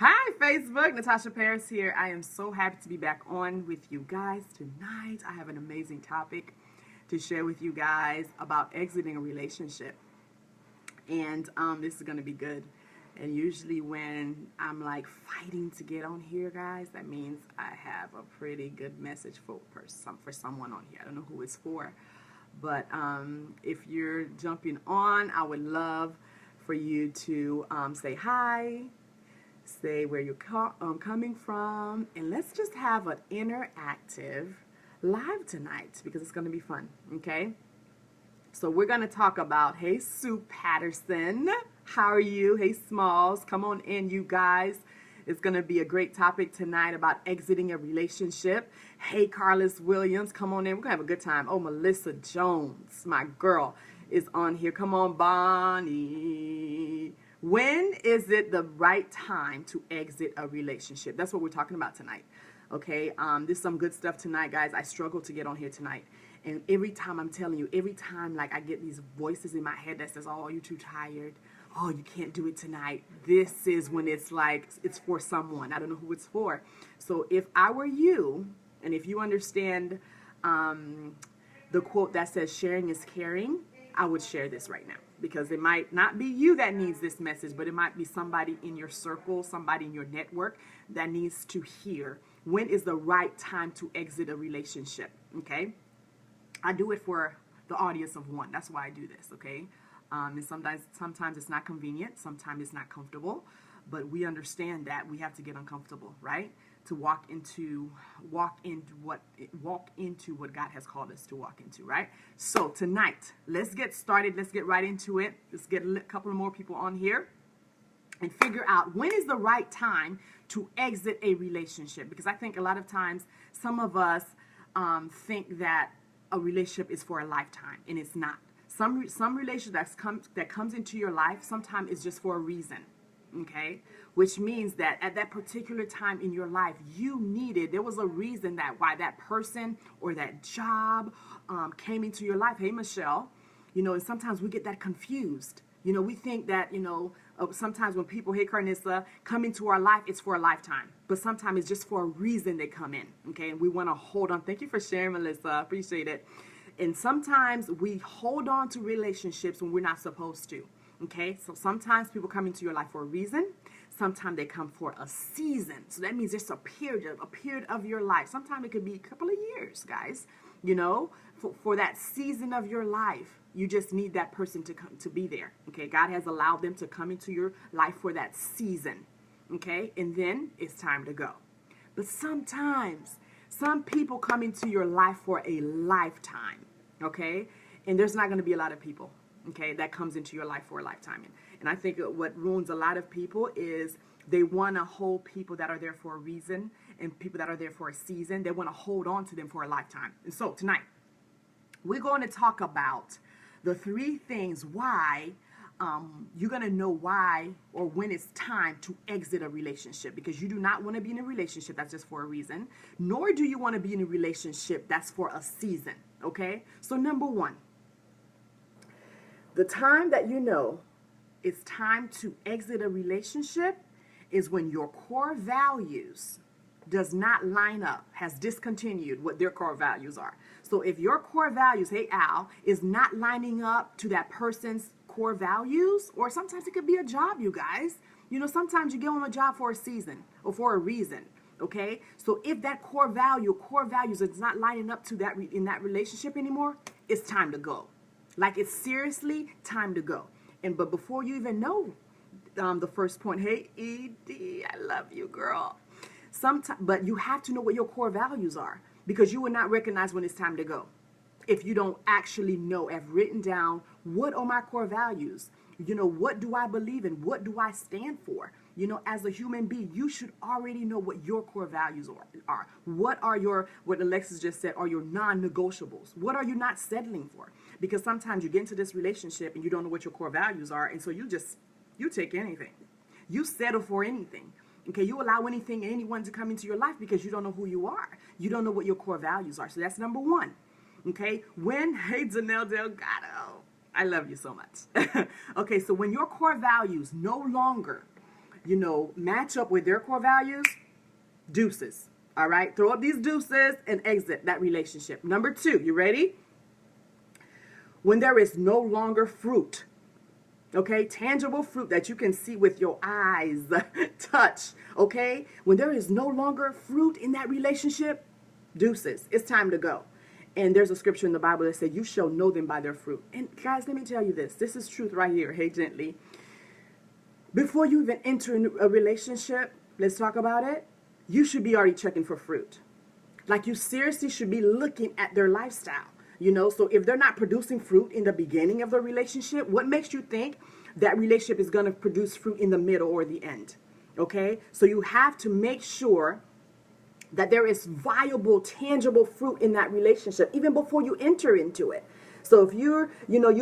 Hi, Facebook. Natacha Parris here. I am so happy to be back on with you guys tonight. I have an amazing topic to share with you guys about exiting a relationship. And this is going to be good. And usually when I'm like fighting to get on here, guys, that means I have a pretty good message for someone on here. I don't know who it's for. But if you're jumping on, I would love for you to say hi, say where you're coming from, and let's just have an interactive live tonight because it's going to be fun, okay? So we're going to talk about, hey, Sue Patterson, how are you? Hey, Smalls, come on in, you guys. It's going to be a great topic tonight about exiting a relationship. Hey, Carlos Williams, come on in. We're going to have a good time. Oh, Melissa Jones, my girl, is on here. Come on, Bonnie. When is it the right time to exit a relationship? That's what we're talking about tonight. Okay, there's some good stuff tonight, guys. I struggle to get on here tonight. And every time, I'm telling you, every time like I get these voices in my head that says, oh, you're too tired. Oh, you can't do it tonight. This is when it's like, it's for someone. I don't know who it's for. So if I were you, and if you understand the quote that says sharing is caring, I would share this right now. Because it might not be you that needs this message, but it might be somebody in your circle, somebody in your network that needs to hear when is the right time to exit a relationship, okay? I do it for the audience of one. That's why I do this, okay? And sometimes it's not convenient, sometimes it's not comfortable, but we understand that we have to get uncomfortable, right? To walk into what God has called us to walk into, right? So tonight, let's get started. Let's get right into it. Let's get a couple more people on here and figure out when is the right time to exit a relationship. Because I think a lot of times some of us think that a relationship is for a lifetime, and it's not. Some relationship that comes into your life sometimes is just for a reason. Okay, which means that at that particular time in your life, there was a reason why that person or that job came into your life. Hey, Michelle, and sometimes we get that confused. We think that, sometimes when people, hey, Carnissa, come into our life, it's for a lifetime. But sometimes it's just for a reason they come in, okay? And we want to hold on. Thank you for sharing, Melissa. Appreciate it. And sometimes we hold on to relationships when we're not supposed to. Okay, so sometimes people come into your life for a reason. Sometimes they come for a season. So that means there's a period of your life. Sometimes it could be a couple of years, guys. For that season of your life, you just need that person to be there. Okay, God has allowed them to come into your life for that season. Okay, and then it's time to go. But sometimes some people come into your life for a lifetime. Okay, and there's not going to be a lot of people. Okay, that comes into your life for a lifetime. And I think what ruins a lot of people is they want to hold people that are there for a reason and people that are there for a season. They want to hold on to them for a lifetime. And so tonight, we're going to talk about the 3 things why you're going to know why or when it's time to exit a relationship, because you do not want to be in a relationship that's just for a reason, nor do you want to be in a relationship that's for a season. Okay, so number 1. The time that you know it's time to exit a relationship is when your core values does not line up, has discontinued what their core values are. So if your core values, hey Al, is not lining up to that person's core values, or sometimes it could be a job, you guys. Sometimes you get on a job for a season or for a reason. Okay, so if that core values is not lining up to that in that relationship anymore, it's time to go. Like, it's seriously time to go. But before you even know the first point, hey, ED, I love you, girl. But you have to know what your core values are, because you will not recognize when it's time to go if you don't actually know, have written down, what are my core values? What do I believe in? What do I stand for? As a human being, you should already know what your core values are. What Alexis just said, are your non-negotiables? What are you not settling for? Because sometimes you get into this relationship and you don't know what your core values are, and so you take anything. You settle for anything. Okay, you allow anything and anyone to come into your life because you don't know who you are. You don't know what your core values are. So that's number 1. Okay, hey, Janelle Delgado, I love you so much. Okay, so when your core values no longer match up with their core values, deuces. All right, throw up these deuces and exit that relationship. Number 2, you ready? When there is no longer fruit, okay, tangible fruit that you can see with your eyes, touch, okay? When there is no longer fruit in that relationship, deuces, it's time to go. And there's a scripture in the Bible that says, you shall know them by their fruit. And guys, let me tell you this. This is truth right here. Hey, gently. Before you even enter into a relationship, let's talk about it. You should be already checking for fruit. Like, you seriously should be looking at their lifestyle. So if they're not producing fruit in the beginning of the relationship, what makes you think that relationship is going to produce fruit in the middle or the end? Okay? So you have to make sure that there is viable, tangible fruit in that relationship, even before you enter into it. So if you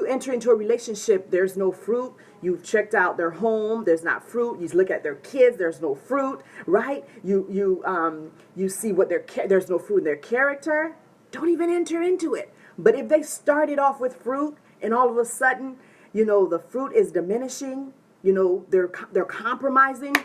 enter into a relationship, there's no fruit, you've checked out their home, there's not fruit, you look at their kids, there's no fruit, right? You see there's no fruit in their character, don't even enter into it. But if they started off with fruit and all of a sudden, the fruit is diminishing, they're compromising,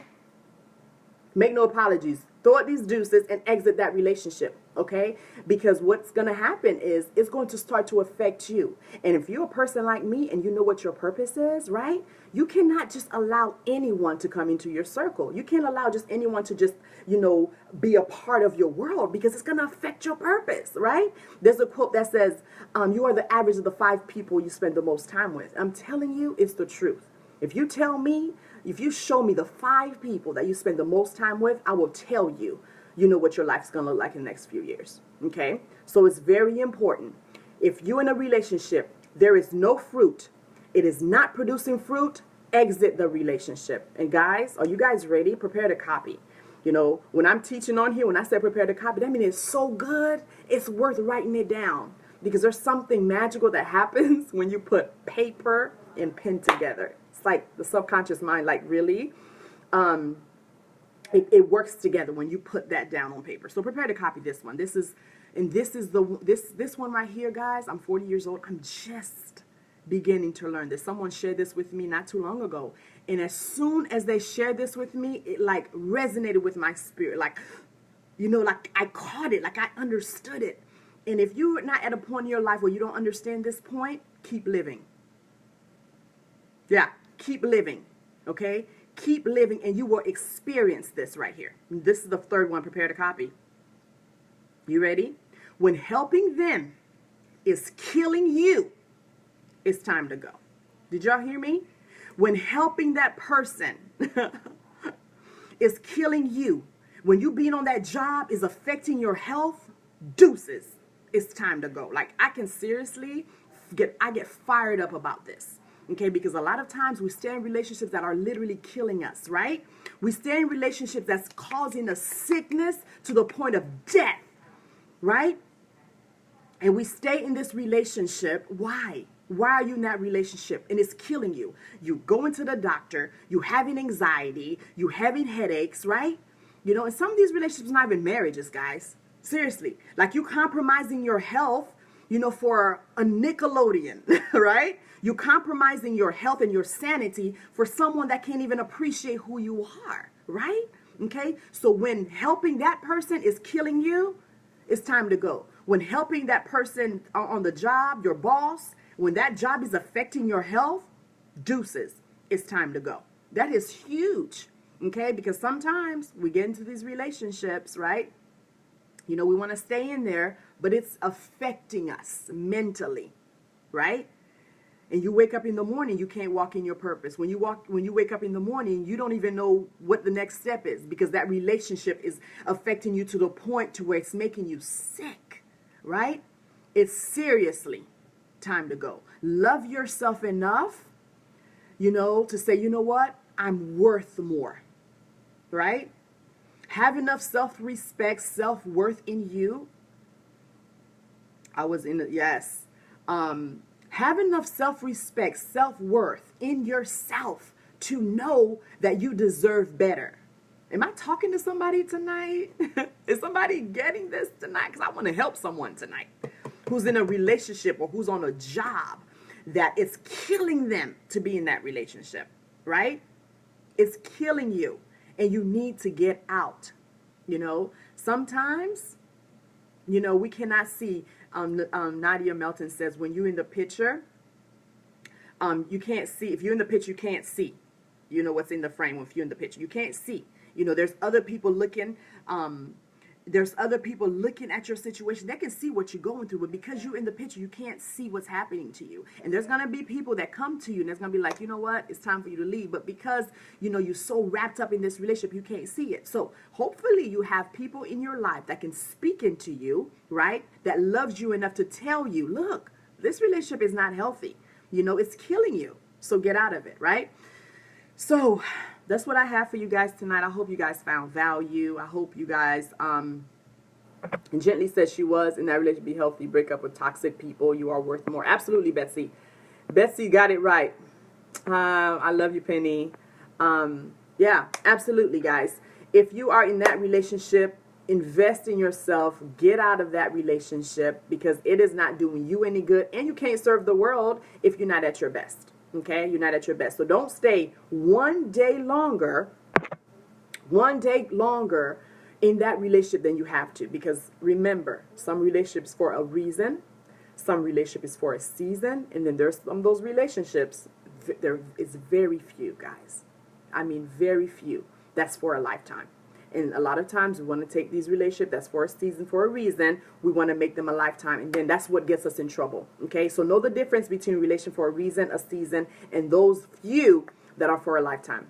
make no apologies. Throw out these deuces and exit that relationship, okay? Because what's going to happen is it's going to start to affect you. And if you're a person like me and you know what your purpose is, right? You cannot just allow anyone to come into your circle. You can't allow just anyone to just, be a part of your world, because it's going to affect your purpose, right? There's a quote that says, you are the average of the 5 people you spend the most time with. I'm telling you, it's the truth. If you show me the 5 people that you spend the most time with, I will tell you, what your life's going to look like in the next few years. Okay? So it's very important. If you're in a relationship, there is no fruit, it is not producing fruit, exit the relationship. And guys, are you guys ready? Prepare to copy. When I'm teaching on here, when I say prepare to copy, that means it's so good, it's worth writing it down. Because there's something magical that happens when you put paper and pen together. It's like the subconscious mind, like, really, it works together when you put that down on paper. So prepare to copy this one. This one right here, guys. I'm 40 years old. I'm just beginning to learn this. Someone shared this with me not too long ago, and as soon as they shared this with me, it like resonated with my spirit. Like, like I caught it, like I understood it. And if you're not at a point in your life where you don't understand this point, keep living. Yeah, keep living, okay? Keep living, and you will experience this right here. This is the 3rd one, prepare to copy. You ready? When helping them is killing you, it's time to go. Did y'all hear me? When helping that person is killing you, when you being on that job is affecting your health, deuces, it's time to go. Like, I can seriously I get fired up about this. Okay, because a lot of times we stay in relationships that are literally killing us, right? We stay in relationships that's causing us sickness to the point of death, right? And we stay in this relationship. Why? Why are you in that relationship? And it's killing you. You going to the doctor, you having anxiety, you having headaches, right? And some of these relationships are not even marriages, guys. Seriously. Like, you compromising your health, for a Nickelodeon, right? You're compromising your health and your sanity for someone that can't even appreciate who you are, right? Okay? So when helping that person is killing you, it's time to go. When helping that person on the job, your boss, when that job is affecting your health, deuces, it's time to go. That is huge, okay? Because sometimes we get into these relationships, right? We want to stay in there, but it's affecting us mentally, right? And you wake up in the morning, you can't walk in your purpose. When you wake up in the morning, you don't even know what the next step is, because that relationship is affecting you to the point to where it's making you sick, right? It's seriously time to go. Love yourself enough, to say, you know what? I'm worth more, right? Have enough self-respect, self-worth in you. Have enough self-respect, self-worth in yourself to know that you deserve better. Am I talking to somebody tonight? Is somebody getting this tonight? Because I want to help someone tonight who's in a relationship or who's on a job that it's killing them to be in that relationship, right? It's killing you, and you need to get out. Sometimes, we cannot see. Nadia Melton says, when you're in the picture, you can't see. If you're in the picture, you can't see. What's in the frame. If you're in the picture, you can't see. There's other people looking. There's other people looking at your situation. They can see what you're going through, but because you're in the picture, you can't see what's happening to you. And there's going to be people that come to you, and there's going to be like, you know what, it's time for you to leave. But because, you're so wrapped up in this relationship, you can't see it. So hopefully you have people in your life that can speak into you, right, that loves you enough to tell you, look, this relationship is not healthy. It's killing you. So get out of it, right? So that's what I have for you guys tonight. I hope you guys found value. I hope you guys, and Gently says she was in that relationship, be healthy, break up with toxic people. You are worth more. Absolutely, Betsy. Betsy got it right. I love you, Penny. Yeah, absolutely, guys. If you are in that relationship, invest in yourself. Get out of that relationship because it is not doing you any good. And you can't serve the world if you're not at your best. Okay, you're not at your best. So don't stay one day longer in that relationship than you have to. Because remember, some relationships for a reason, some relationship is for a season, and then there's some of those relationships, there is very few, guys. I mean, very few. That's for a lifetime. And a lot of times we want to take these relationships that's for a season, for a reason. We want to make them a lifetime. And then that's what gets us in trouble. Okay, so know the difference between relation for a reason, a season, and those few that are for a lifetime.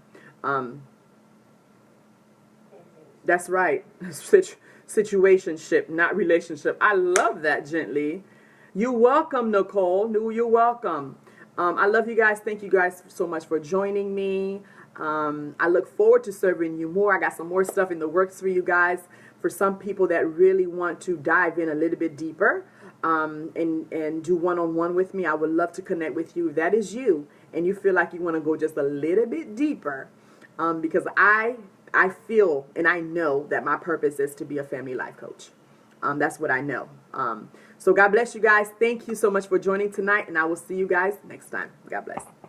That's right. Situationship, not relationship. I love that, Gently. You're welcome, Nicole. You're welcome. I love you guys. Thank you guys so much for joining me. I look forward to serving you more. I got some more stuff in the works for you guys. For some people that really want to dive in a little bit deeper and do one-on-one with me, I would love to connect with you. If that is you and you feel like you want to go just a little bit deeper, because I feel and I know that my purpose is to be a family life coach. That's what I know. So God bless you guys. Thank you so much for joining tonight, and I will see you guys next time. God bless.